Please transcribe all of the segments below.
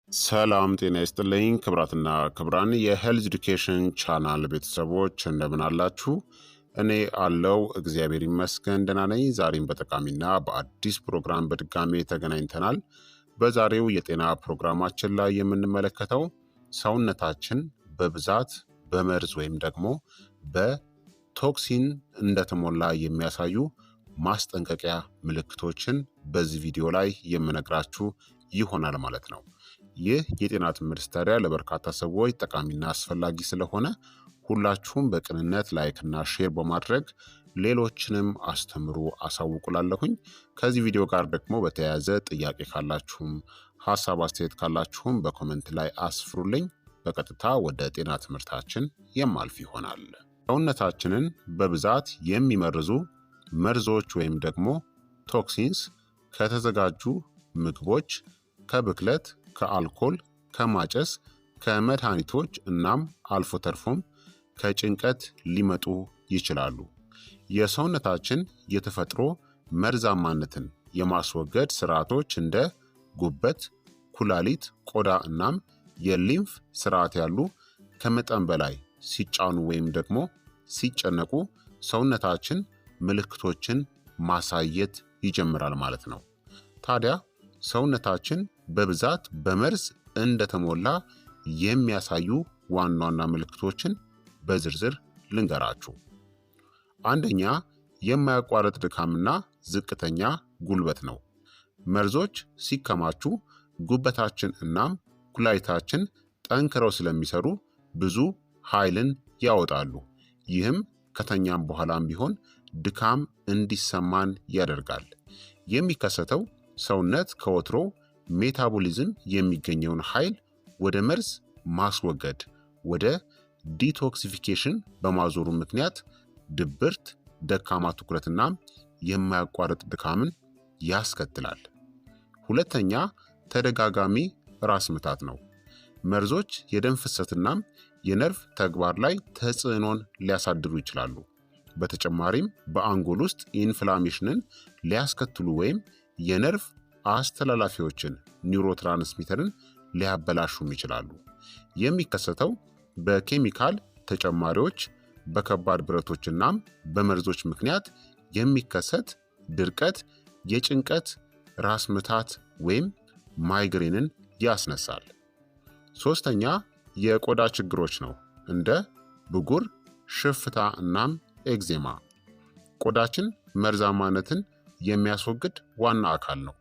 ሰላም ጤና ይስጥልኝ ክብራትና ክብራን የሄልዝ ኤዱኬሽን ቻናል ቤተሰቦች እንደምን አላችሁ? እኔ አለው እግዚአብሔር ይመስገን ደህና ነኝ። ዛሬም በጠቃሚና በአዲስ ፕሮግራም በድጋሜ ተገናኝተናል። በዛሬው የጤና ፕሮግራማችን ላይ የምንመለከተው ሰውነታችን በብዛት በመርዝ ወይም ደግሞ በቶክሲን እንደተሞላ የሚያሳዩ ማስጠንቀቂያ ምልክቶችን በዚህ ቪዲዮ ላይ የምነግራችሁ ይሆናል ማለት ነው። ይህ የጤና ትምህርት ታዲያ ለበርካታ ሰዎች ጠቃሚና አስፈላጊ ስለሆነ ሁላችሁም በቅንነት ላይክና ሼር በማድረግ ሌሎችንም አስተምሩ አሳውቁላለሁኝ። ከዚህ ቪዲዮ ጋር ደግሞ በተያያዘ ጥያቄ ካላችሁም ሀሳብ አስተያየት ካላችሁም በኮመንት ላይ አስፍሩልኝ። በቀጥታ ወደ ጤና ትምህርታችን የማልፍ ይሆናል። ሰውነታችንን በብዛት የሚመርዙ መርዞች ወይም ደግሞ ቶክሲንስ ከተዘጋጁ ምግቦች፣ ከብክለት፣ ከአልኮል፣ ከማጨስ፣ ከመድኃኒቶች እናም አልፎ ተርፎም ከጭንቀት ሊመጡ ይችላሉ። የሰውነታችን የተፈጥሮ መርዛማነትን የማስወገድ ስርዓቶች እንደ ጉበት፣ ኩላሊት፣ ቆዳ እናም የሊምፍ ስርዓት ያሉ ከመጠን በላይ ሲጫኑ ወይም ደግሞ ሲጨነቁ ሰውነታችን ምልክቶችን ማሳየት ይጀምራል ማለት ነው። ታዲያ ሰውነታችን በብዛት በመርዝ እንደተሞላ የሚያሳዩ ዋና ዋና ምልክቶችን በዝርዝር ልንገራችሁ። አንደኛ፣ የማያቋርጥ ድካምና ዝቅተኛ ጉልበት ነው። መርዞች ሲከማቹ ጉበታችን እናም ኩላሊታችን ጠንክረው ስለሚሰሩ ብዙ ኃይልን ያወጣሉ። ይህም ከተኛም በኋላም ቢሆን ድካም እንዲሰማን ያደርጋል። የሚከሰተው ሰውነት ከወትሮ ሜታቦሊዝም የሚገኘውን ኃይል ወደ መርዝ ማስወገድ ወደ ዲቶክሲፊኬሽን በማዞሩ ምክንያት ድብርት፣ ደካማ ትኩረትና የማያቋርጥ ድካምን ያስከትላል። ሁለተኛ፣ ተደጋጋሚ ራስ ምታት ነው። መርዞች የደም ፍሰትናም የነርቭ ተግባር ላይ ተጽዕኖን ሊያሳድሩ ይችላሉ። በተጨማሪም በአንጎል ውስጥ ኢንፍላሜሽንን ሊያስከትሉ ወይም የነርቭ አስተላላፊዎችን ኒውሮትራንስሚተርን ሊያበላሹም ይችላሉ። የሚከሰተው በኬሚካል ተጨማሪዎች፣ በከባድ ብረቶችናም በመርዞች ምክንያት የሚከሰት ድርቀት፣ የጭንቀት ራስ ምታት ወይም ማይግሬንን ያስነሳል። ሶስተኛ፣ የቆዳ ችግሮች ነው። እንደ ብጉር፣ ሽፍታ እናም ኤግዜማ። ቆዳችን መርዛማነትን የሚያስወግድ ዋና አካል ነው።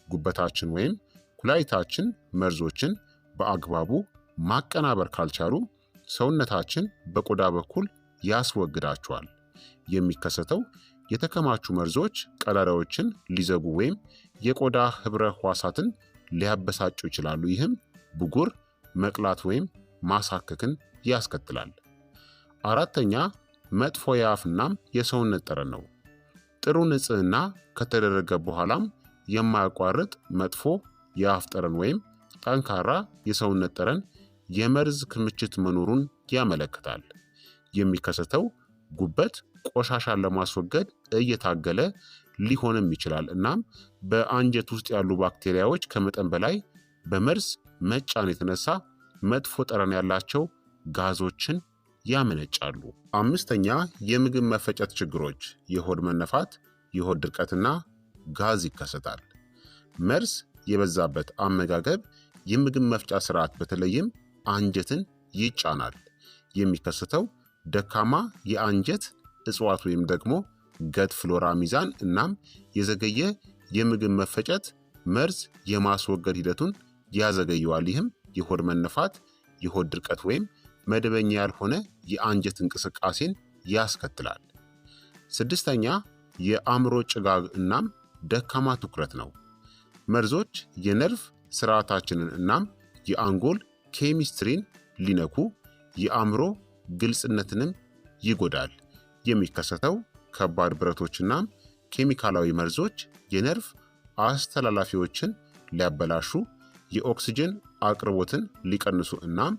ጉበታችን ወይም ኩላሊታችን መርዞችን በአግባቡ ማቀናበር ካልቻሉ ሰውነታችን በቆዳ በኩል ያስወግዳቸዋል። የሚከሰተው የተከማቹ መርዞች ቀዳዳዎችን ሊዘጉ ወይም የቆዳ ህብረ ህዋሳትን ሊያበሳጩ ይችላሉ። ይህም ብጉር፣ መቅላት ወይም ማሳከክን ያስከትላል። አራተኛ፣ መጥፎ የአፍናም የሰውነት ጠረን ነው። ጥሩ ንጽህና ከተደረገ በኋላም የማያቋርጥ መጥፎ የአፍ ጠረን ወይም ጠንካራ የሰውነት ጠረን የመርዝ ክምችት መኖሩን ያመለክታል። የሚከሰተው ጉበት ቆሻሻን ለማስወገድ እየታገለ ሊሆንም ይችላል። እናም በአንጀት ውስጥ ያሉ ባክቴሪያዎች ከመጠን በላይ በመርዝ መጫን የተነሳ መጥፎ ጠረን ያላቸው ጋዞችን ያመነጫሉ። አምስተኛ፣ የምግብ መፈጨት ችግሮች፣ የሆድ መነፋት፣ የሆድ ድርቀትና ጋዝ ይከሰታል። መርዝ የበዛበት አመጋገብ የምግብ መፍጫ ስርዓት በተለይም አንጀትን ይጫናል። የሚከሰተው ደካማ የአንጀት እጽዋት ወይም ደግሞ ገት ፍሎራ ሚዛን እናም የዘገየ የምግብ መፈጨት መርዝ የማስወገድ ሂደቱን ያዘገየዋል። ይህም የሆድ መነፋት፣ የሆድ ድርቀት ወይም መደበኛ ያልሆነ የአንጀት እንቅስቃሴን ያስከትላል። ስድስተኛ፣ የአእምሮ ጭጋግ እናም ደካማ ትኩረት ነው። መርዞች የነርቭ ስርዓታችንን እናም የአንጎል ኬሚስትሪን ሊነኩ የአእምሮ ግልጽነትንም ይጎዳል። የሚከሰተው ከባድ ብረቶችናም ኬሚካላዊ መርዞች የነርቭ አስተላላፊዎችን ሊያበላሹ፣ የኦክስጅን አቅርቦትን ሊቀንሱ እናም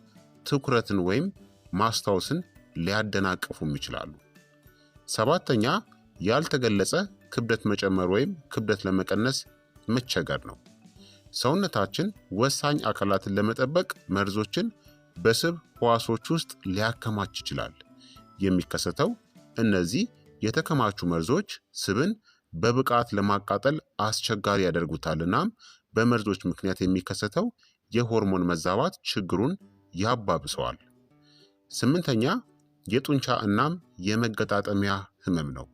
ትኩረትን ወይም ማስታወስን ሊያደናቅፉም ይችላሉ። ሰባተኛ፣ ያልተገለጸ ክብደት መጨመር ወይም ክብደት ለመቀነስ መቸገር ነው። ሰውነታችን ወሳኝ አካላትን ለመጠበቅ መርዞችን በስብ ሕዋሶች ውስጥ ሊያከማች ይችላል። የሚከሰተው እነዚህ የተከማቹ መርዞች ስብን በብቃት ለማቃጠል አስቸጋሪ ያደርጉታል። እናም በመርዞች ምክንያት የሚከሰተው የሆርሞን መዛባት ችግሩን ያባብሰዋል። ስምንተኛ የጡንቻ እናም የመገጣጠሚያ ህመም ነው።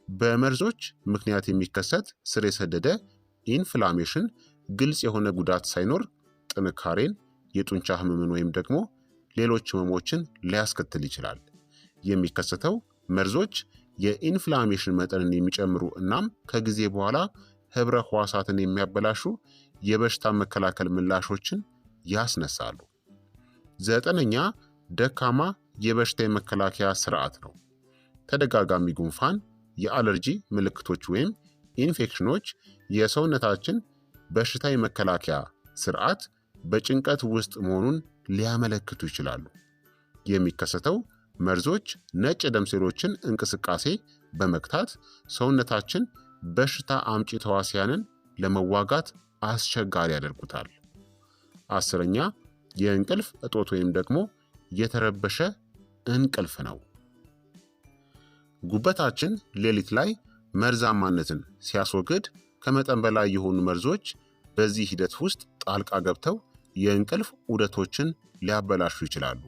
በመርዞች ምክንያት የሚከሰት ስር የሰደደ ኢንፍላሜሽን ግልጽ የሆነ ጉዳት ሳይኖር ጥንካሬን፣ የጡንቻ ህመምን ወይም ደግሞ ሌሎች ህመሞችን ሊያስከትል ይችላል። የሚከሰተው መርዞች የኢንፍላሜሽን መጠንን የሚጨምሩ እናም ከጊዜ በኋላ ህብረ ህዋሳትን የሚያበላሹ የበሽታ መከላከል ምላሾችን ያስነሳሉ። ዘጠነኛ ደካማ የበሽታ የመከላከያ ስርዓት ነው። ተደጋጋሚ ጉንፋን፣ የአለርጂ ምልክቶች ወይም ኢንፌክሽኖች የሰውነታችን በሽታ የመከላከያ ስርዓት በጭንቀት ውስጥ መሆኑን ሊያመለክቱ ይችላሉ። የሚከሰተው መርዞች ነጭ ደም ሴሎችን እንቅስቃሴ በመግታት ሰውነታችን በሽታ አምጪ ተዋሲያንን ለመዋጋት አስቸጋሪ ያደርጉታል። አስረኛ የእንቅልፍ እጦት ወይም ደግሞ የተረበሸ እንቅልፍ ነው። ጉበታችን ሌሊት ላይ መርዛማነትን ሲያስወግድ ከመጠን በላይ የሆኑ መርዞች በዚህ ሂደት ውስጥ ጣልቃ ገብተው የእንቅልፍ ዑደቶችን ሊያበላሹ ይችላሉ።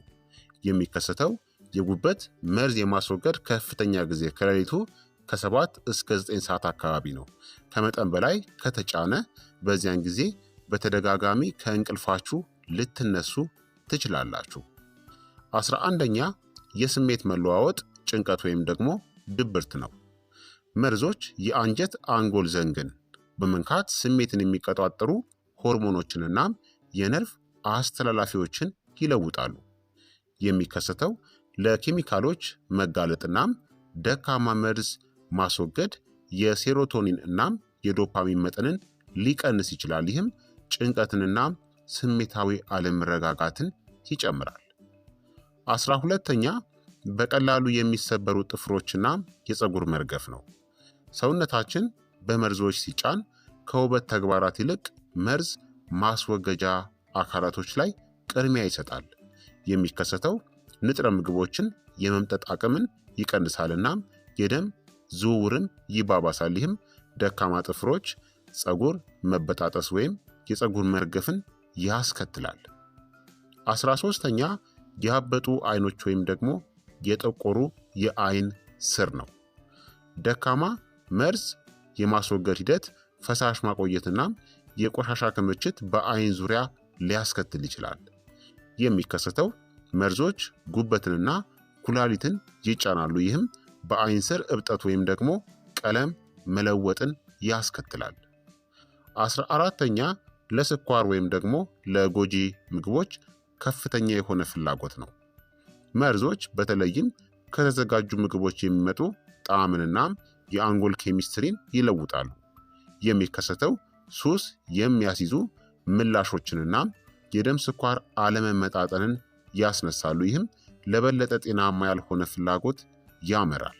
የሚከሰተው የጉበት መርዝ የማስወገድ ከፍተኛ ጊዜ ከሌሊቱ ከ7 እስከ 9 ሰዓት አካባቢ ነው። ከመጠን በላይ ከተጫነ በዚያን ጊዜ በተደጋጋሚ ከእንቅልፋችሁ ልትነሱ ትችላላችሁ። 11ኛ የስሜት መለዋወጥ ጭንቀት ወይም ደግሞ ድብርት ነው። መርዞች የአንጀት አንጎል ዘንግን በመንካት ስሜትን የሚቆጣጠሩ ሆርሞኖችንና የነርቭ አስተላላፊዎችን ይለውጣሉ። የሚከሰተው ለኬሚካሎች መጋለጥናም ደካማ መርዝ ማስወገድ የሴሮቶኒን እናም የዶፓሚን መጠንን ሊቀንስ ይችላል። ይህም ጭንቀትንና ስሜታዊ አለመረጋጋትን ይጨምራል። 12ኛ በቀላሉ የሚሰበሩ ጥፍሮችና የፀጉር መርገፍ ነው። ሰውነታችን በመርዞች ሲጫን ከውበት ተግባራት ይልቅ መርዝ ማስወገጃ አካላቶች ላይ ቅድሚያ ይሰጣል። የሚከሰተው ንጥረ ምግቦችን የመምጠጥ አቅምን ይቀንሳልና የደም ዝውውርን ይባባሳል። ይህም ደካማ ጥፍሮች፣ ፀጉር መበጣጠስ ወይም የፀጉር መርገፍን ያስከትላል። 13ኛ ያበጡ አይኖች ወይም ደግሞ የጠቆሩ የአይን ስር ነው። ደካማ መርዝ የማስወገድ ሂደት ፈሳሽ ማቆየትና የቆሻሻ ክምችት በአይን ዙሪያ ሊያስከትል ይችላል። የሚከሰተው መርዞች ጉበትንና ኩላሊትን ይጫናሉ። ይህም በአይን ስር እብጠት ወይም ደግሞ ቀለም መለወጥን ያስከትላል። 14ኛ ለስኳር ወይም ደግሞ ለጎጂ ምግቦች ከፍተኛ የሆነ ፍላጎት ነው። መርዞች በተለይም ከተዘጋጁ ምግቦች የሚመጡ ጣዕምንና የአንጎል ኬሚስትሪን ይለውጣሉ። የሚከሰተው ሱስ የሚያስይዙ ምላሾችንና የደም ስኳር አለመመጣጠንን ያስነሳሉ። ይህም ለበለጠ ጤናማ ያልሆነ ፍላጎት ያመራል።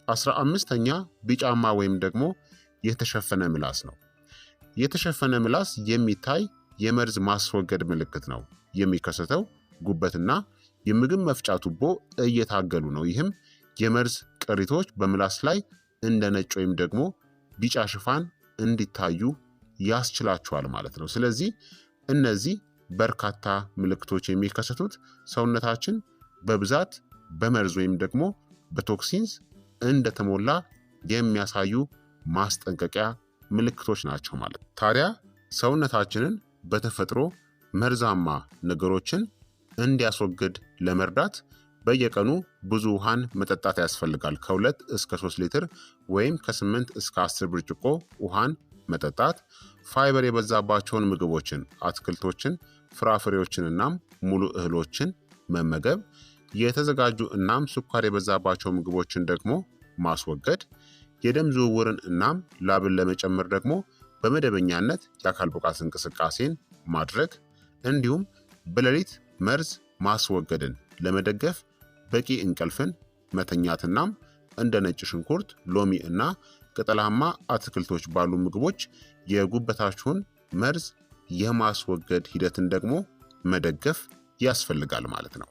15ኛ ቢጫማ ወይም ደግሞ የተሸፈነ ምላስ ነው። የተሸፈነ ምላስ የሚታይ የመርዝ ማስወገድ ምልክት ነው። የሚከሰተው ጉበትና የምግብ መፍጫ ቱቦ እየታገሉ ነው። ይህም የመርዝ ቅሪቶች በምላስ ላይ እንደ ነጭ ወይም ደግሞ ቢጫ ሽፋን እንዲታዩ ያስችላቸዋል ማለት ነው። ስለዚህ እነዚህ በርካታ ምልክቶች የሚከሰቱት ሰውነታችን በብዛት በመርዝ ወይም ደግሞ በቶክሲንስ እንደተሞላ የሚያሳዩ ማስጠንቀቂያ ምልክቶች ናቸው ማለት ነው። ታዲያ ሰውነታችንን በተፈጥሮ መርዛማ ነገሮችን እንዲያስወግድ ለመርዳት በየቀኑ ብዙ ውሃን መጠጣት ያስፈልጋል። ከ2 እስከ 3 ሊትር ወይም ከ8 እስከ 10 ብርጭቆ ውሃን መጠጣት፣ ፋይበር የበዛባቸውን ምግቦችን፣ አትክልቶችን፣ ፍራፍሬዎችን እናም ሙሉ እህሎችን መመገብ፣ የተዘጋጁ እናም ስኳር የበዛባቸው ምግቦችን ደግሞ ማስወገድ፣ የደም ዝውውርን እናም ላብን ለመጨመር ደግሞ በመደበኛነት የአካል ብቃት እንቅስቃሴን ማድረግ እንዲሁም በሌሊት መርዝ ማስወገድን ለመደገፍ በቂ እንቅልፍን መተኛትናም እንደ ነጭ ሽንኩርት፣ ሎሚ እና ቅጠላማ አትክልቶች ባሉ ምግቦች የጉበታችሁን መርዝ የማስወገድ ሂደትን ደግሞ መደገፍ ያስፈልጋል ማለት ነው።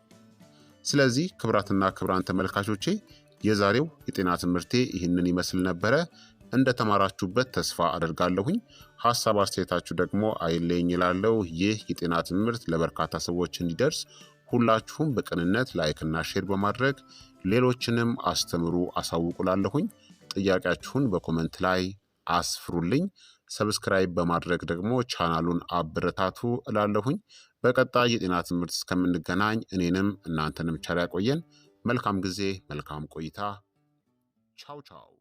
ስለዚህ ክቡራትና ክቡራን ተመልካቾቼ የዛሬው የጤና ትምህርቴ ይህንን ይመስል ነበረ። እንደተማራችሁበት ተስፋ አደርጋለሁኝ። ሀሳብ አስተያየታችሁ ደግሞ አይለኝ ይላለው። ይህ የጤና ትምህርት ለበርካታ ሰዎች እንዲደርስ ሁላችሁም በቅንነት ላይክና ሼር በማድረግ ሌሎችንም አስተምሩ አሳውቁላለሁኝ። ጥያቄያችሁን በኮመንት ላይ አስፍሩልኝ። ሰብስክራይብ በማድረግ ደግሞ ቻናሉን አበረታቱ እላለሁኝ። በቀጣይ የጤና ትምህርት እስከምንገናኝ እኔንም እናንተንም ቸር ያቆየን። መልካም ጊዜ፣ መልካም ቆይታ። ቻው ቻው።